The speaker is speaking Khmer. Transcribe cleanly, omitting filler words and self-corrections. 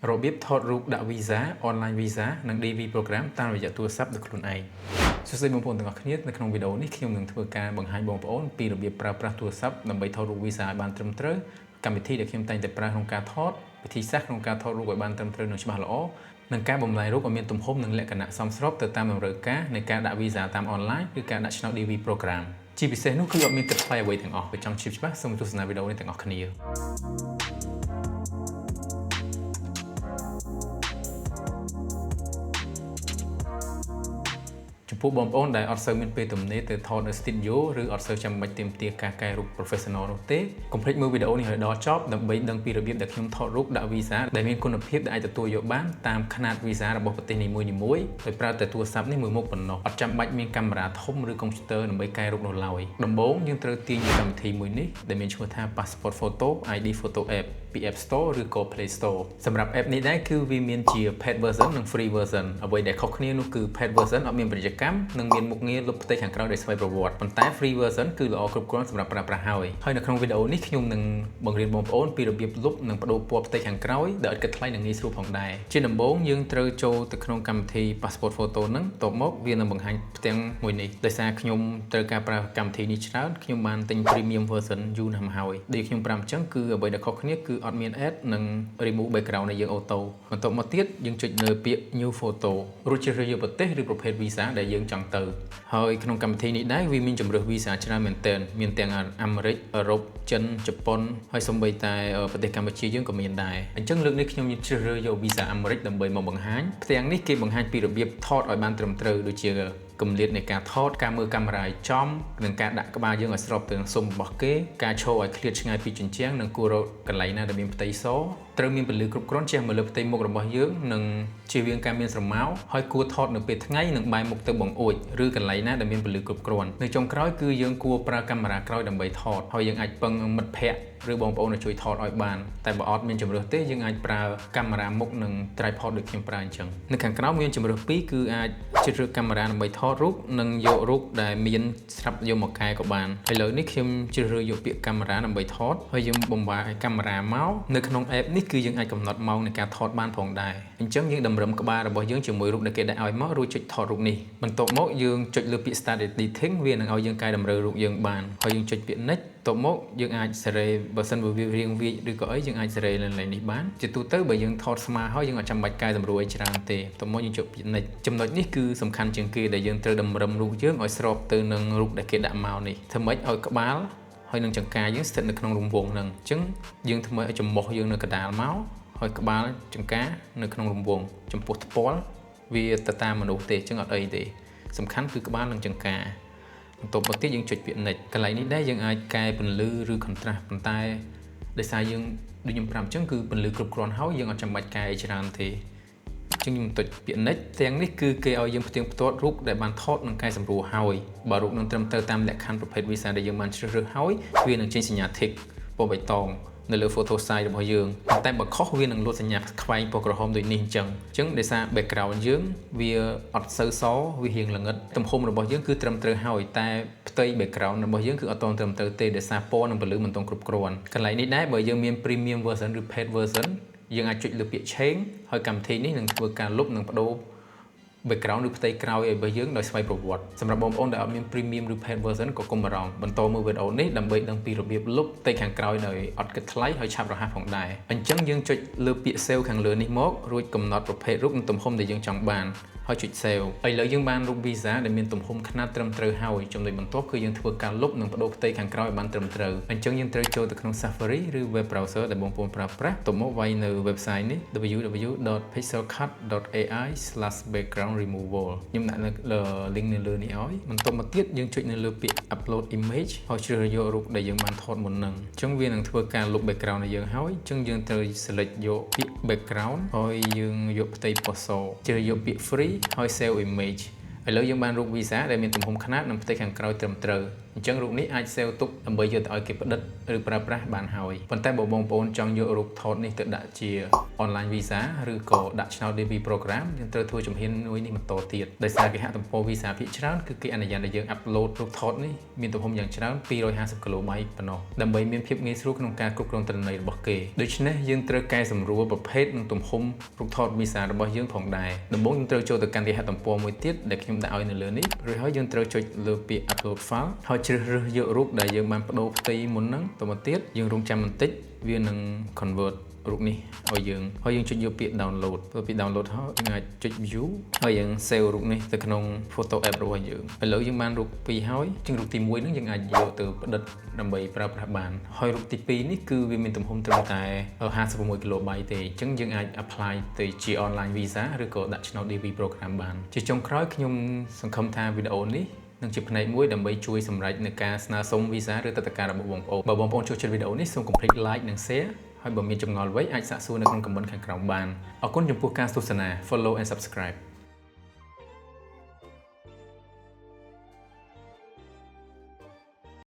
របៀបថតរូបដាក់ visa online visa និង DV program តាមរយៈទូរស័ព្ទដោយខ្លួនឯងសួស្តីបងប្អូនទាំងអស់គ្នានៅក្នុងវីដេអូនេះខ្ញុំនឹងធ្វើការបង្ហាញបងប្អូនពីរបៀបប្រើប្រាស់ទូរស័ព្ទដើម្បីថតរូប visa ឲ្យបានត្រឹមត្រូវកម្មវិធីដែលខ្ញុំតែងតែប្រើក្នុងការថតវិធីសាស្ត្រក្នុងការថតរូបឲ្យបានត្រឹមត្រូវនិងច្បាស់ល្អនិងការបំលែងរូបឲ្យមានទំហំនិងលក្ខណៈសមស្របទៅតាមតម្រូវការនៃការដាក់ visa តាម online ឬការដាក់ឆ្នោត DV program ជាពិសេសនោះគឺអត់មានគិតថ្លៃអ្វីទាំងអស់បើចង់ជិះច្បាស់សូមទស្សនាវីដេអូនេះទាំងអស់គ្នាចំពោះបងប្អូនដែលអត់សូវមានពេលទំនេរទៅថតនៅ studio ឬអត់សូវចាំបាច់ទាមទារការកែរូប professional នោះទេកុំភ្លេចមើលវីដេអូនេះឲ្យដល់ចប់ដើម្បីដឹងពីរបៀបដែលខ្ញុំថតរូបដាក់ visa ដែលមានគុណភាពដែលអាចទទួលយកបានតាមຂະຫນាត visa របស់ប្រទេសនីមួយៗដោយប្រើតែទូរស័ព្ទនេះមួយមុខប៉ុណ្ណោះអត់ចាំបាច់មានកាមេរ៉ាធំឬកុំព្យូទ័រដើម្បីកែរូបនោះឡើយដំបូងយើងត្រូវទាញកម្មវិធីមួយនេះដែលមានឈ្មោះថា Passport Photo ID Photo App ពី App Store ឬក៏ Play Store សម្រាប់ app នេះដែរគឺវាមានជា paid version និង free version អ្វីដែលខុសគ្នានោះគឺ paid version អត់មានពាណិជ្ជកម្មនិងមានមុខងារលុបផ្ទៃខាងក្រោយដោយស្វ័យប្រវត្តិប៉ុន្តែ free version គឺល្អគ្រប់គ្រាន់សម្រាប់ប្រើប្រាស់ហើយនៅក្នុងវីដេអូនេះខ្ញុំនឹងបង្រៀនបងប្អូនពីរបៀបលុបនិងបដូរពណ៌ផ្ទៃខាងក្រោយដែលឥតគិតថ្លៃនិងងាយស្រួលផងដែរជាដំបូងយើងត្រូវចូលទៅក្នុងកម្មវិធី Passport Photo ហ្នឹងតបមកវានឹងបង្ហាញផ្ទាំងមួយនេះដោយសារខ្ញុំត្រូវការប្រើកម្មវិធីនេះច្រើនខ្ញុំបានទិញ premium version យូរណាស់មកហើយដែលខ្ញុំប្រាប់អញ្ចឹងគឺអ្វីដែលខុសគ្នាគឺអត់មាន ad និង remove background ដែលយើងអូតូបន្ទាប់មកទៀតយើងចុចលើពាក្យ new photo រួចជ្រើសរើសយកប្រទេសឬប្រភេទ visa ដែលយើងចង់ទៅហើយក្នុងកម្មវិធីនេះដែរវាមានជម្រើស visa ច្រើនមែនទែនមានទាំងអាមេរិកអឺរ៉ុបចិនជប៉ុនហើយសូម្បីតែប្រទេសកម្ពុជាយើងក៏មានដែរអញ្ចឹងលើកនេះខ្ញុំជ្រើសរើសយក visa អាមេរិកដើម្បីមកបង្ហាញផ្ទាំងនេះគេបង្ហាញពីរបៀបថតឲ្យបានត្រឹមត្រូវដូចជាគម្លាតនៃការថតការមើលកាមេរ៉ាឲ្យចំនិងការដាក់ក្បាលយើងឲ្យស្របទៅនឹងស៊ុមរបស់គេការឈរឲ្យឃ្លាតឆ្ងាយពីជញ្ជាំងនិងគួររកកន្លែងណាដែលមានផ្ទៃសត្រូវមានពន្លឺគ្រប់គ្រាន់ជះមកលើផ្ទៃមុខរបស់យើងនិងជៀសវាងការមានស្រមោលហើយគួរថតនៅពេលថ្ងៃនិងបែរមុខទៅបង្អួចឬកន្លែងណាដែលមានពន្លឺគ្រប់គ្រាន់នៅចុងក្រោយគឺយើងគួរប្រើកាមេរ៉ាក្រោយដើម្បីថតហើយយើងអាចពឹងមិត្តភ័ក្តិឬបងប្អូនជួយថតឲ្យបានតែបើអត់មានជម្រើសទេយើងអាចប្រើកាមេរ៉ាមុខនិង tripod ដូចខ្ញុំប្រើអញ្ចឹងនៅខាងក្រោមមានជម្រើសពីរគឺអាចជ្រើសរើសកាមេរ៉ាដើម្បីថតរូបនិងយករូបដែលមានស្រាប់យកមកកែក៏បានហើយឥឡូវនេះខ្ញុំជ្រើសរើសយកពាក្យកាមេរ៉ាដើម្បីថតហើយយើងបំបែរកាមេរ៉ាមកនៅក្នុង app នេះគឺយើងអាចកំណត់ម៉ោងនៃការថតបានផងដែរអញ្ចឹងយើងតម្រឹមក្បាលរបស់យើងជាមួយរូបដែលគេដាក់ឲ្យមករួចចុចថតរូបនេះបន្ទាប់មកយើងចុចលើពាក្យ start editing វានឹងឲ្យយើងកែតម្រូវរូបយើងបានហើយយើងចុចពាក្យ nextតបមកយើងអាចសេរីបើសិនបើវារៀងវាចឬក៏អីយើងអាចសេរីlênនេះបានជាទូទៅបើយើងថតស្មើហើយយើងអត់ចាំបាច់កែតម្រួលអីច្រើនទេតបមកយើងចុចពាក្យ next ចំណុចនេះគឺសំខាន់ជាងគេដែលយើងត្រូវតម្រឹមរូបយើងឲ្យស្របទៅនឹងរូបដែលគេដាក់មកនេះធ្វើម៉េចឲ្យក្បាលហើយនឹងចង្កាយើងស្ថិតនៅក្នុងរង្វង់ហ្នឹងអញ្ចឹងយើងធ្វើម៉េចឲ្យចំមុះយើងនៅកណ្ដាលមកហើយក្បាលចង្កានៅក្នុងរង្វង់ចំពោះថ្ពាល់វាទៅតាមមនុស្សទេអញ្ចឹងអត់អីទេសំខាន់គឺក្បាលនិងចង្កាបន្ទាប់មកទៀតយើងចុចពាក្យ next កន្លែងនេះដែរយើងអាចកែពន្លឺឬ contrast ប៉ុន្តែដោយសារយើងដូចខ្ញុំប្រាប់អញ្ចឹងគឺពន្លឺគ្រប់គ្រាន់ហើយយើងអត់ចាំបាច់កែអីច្រើនទេអញ្ចឹងខ្ញុំចុចពាក្យ next ទាំងនេះគឺគេឲ្យយើងផ្ទៀងផ្ទាត់រូបដែលបានថតនិងកែសម្រួលហើយបើរូបនឹងត្រឹមត្រូវតាមលក្ខខណ្ឌប្រភេទ visa ដែលយើងបានជ្រើសរើសហើយវានឹងចេញសញ្ញា tick ពណ៌បៃតងនៅលើ photo size របស់យើងតែបើខុសវានឹងលុតសញ្ញាខ្វែងពណ៌ក្រហមដូចនេះអញ្ចឹងដោយសារ background យើងវាអត់សូវសវារៀងល្ងិតទំហំរបស់យើងគឺត្រឹមត្រូវហើយតែផ្ទៃ background របស់យើងគឺអត់ទាន់ត្រឹមត្រូវទេដោយសារពណ៌និងពន្លឺមិនទាន់គ្រប់គ្រាន់កន្លែងនេះដែរបើយើងមាន premium version ឬ paid version យើងអាចចុចលើពាក្យ change ហើយកម្មវិធីនេះនឹងធ្វើការលុបនិងបដូរ background ឬផ្ទៃក្រោយឲ្យរបស់យើងដោយស្វ័យប្រវត្តិសម្រាប់បងប្អូនដែលអត់មាន premium ឬ paid version ក៏កុំបារម្ភបន្តមើលវីដេអូនេះដើម្បីដឹងពីរបៀបលុបផ្ទៃខាងក្រោយដោយអត់គិតថ្លៃហើយឆាប់រហ័សផងដែរអញ្ចឹងយើងចុចលើពាក្យ save ខាងលើនេះមករួចកំណត់ប្រភេទរូបនិងទំហំដែលយើងចង់បានហើយចុច save ឥឡូវយើងបានរូប visa ដែលមានទំហំຂະຫນាតត្រឹមត្រូវហើយចំណុចបន្ទាប់គឺយើងធ្វើការលុបនិងបដូរផ្ទៃខាងក្រោយឲ្យបានត្រឹមត្រូវអញ្ចឹងយើងត្រូវចូលទៅក្នុង Safari ឬ web browser ដែលបងប្អូនប្រើប្រាស់ទៅមកវាយនៅ website នេះ www.pixelcut.ai/background-removal ខ្ញុំដាក់នៅ link នៅលើនេះឲ្យបន្ទាប់មកទៀតយើងចុចនៅលើពាក្យ upload image ហើយជ្រើសរើសយករូបដែលយើងបានថតមុនហ្នឹងអញ្ចឹងវានឹងធ្វើការលុប background របស់យើងហើយអញ្ចឹងយើងត្រូវ select យកពាក្យ background ហើយយើងយកផ្ទៃពណ៌សយកពាក្យ free ហើយ save image ឥឡូវយើងបានរូប visa ដែលមានទំហំខ្នាតនិងផ្ទៃខាងក្រោយត្រឹមត្រូវអញ្ចឹងរូបនេះអាច save ទុកដើម្បីយកទៅឲ្យគេផ្ដិតឬប្រើប្រាស់បានហើយប៉ុន្តែបើបងប្អូនចង់យករូបថតនេះទៅដាក់ជា online visa ឬក៏ដាក់ឆ្នោត DV program យើងត្រូវធ្វើជំហានមួយនេះបន្តទៀតដោយសារគេហទំព័រ visa ភាគច្រើនគឺគេអនុញ្ញាតឲ្យយើង upload រូបថតនេះមានទំហំយ៉ាងច្រើន250 KB ប៉ុណ្ណោះដើម្បីមានភាពងាយស្រួលក្នុងការគ្រប់គ្រងទិន្នន័យរបស់គេដូច្នេះយើងត្រូវកែសម្រួលប្រភេទនិងទំហំរូបថត visa របស់យើងផងដែរដំបូងយើងត្រូវចូលទៅកាន់គេហទំព័រមួយទៀតដែលខ្ញុំដាក់ឲ្យនៅលើនេះរួចហើយយើងត្រូវចុចលើពាក្យ upload file ហើយជ្រើសរើសយករូបដែលយើងបានបដូរផ្ទៃមុនហ្នឹងទៅមកទៀតយើងរងចាំបន្តិចវានឹង convert រូបនេះឲ្យយើងហើយយើងចុចយកពាក្យ download ទៅពី download ហើយយើងអាចចុច view ហើយយើង save រូបនេះទៅក្នុង photo app របស់យើងឥឡូវយើងបានរូបពីរហើយជាងរូបទី1ហ្នឹងយើងអាចយកទៅផ្ដិតដើម្បីប្រើប្រាស់បានហើយរូបទី2នេះគឺវាមានទំហំត្រឹមតែ56 KB ទេអញ្ចឹងយើងអាច apply ទៅជា online visa ឬក៏ដាក់ឆ្នោត DV program បានជាចុងក្រោយខ្ញុំសង្ឃឹមថាវីដេអូនេះនឹងជាផ្នែកមួយដើម្បីជួយសម្រេចនៅការស្នើសុំ visa ឬទិដ្ឋាការរបស់បងប្អូនបើបងប្អូនចូលចិត្តវីដេអូនេះសូមកុំភ្លេច like និង share ហើយបើមានចម្ងល់អ្វីអាចសាកសួរនៅក្នុង comment ខាងក្រោមបានអរគុណចំពោះការទស្សនា follow and subscribe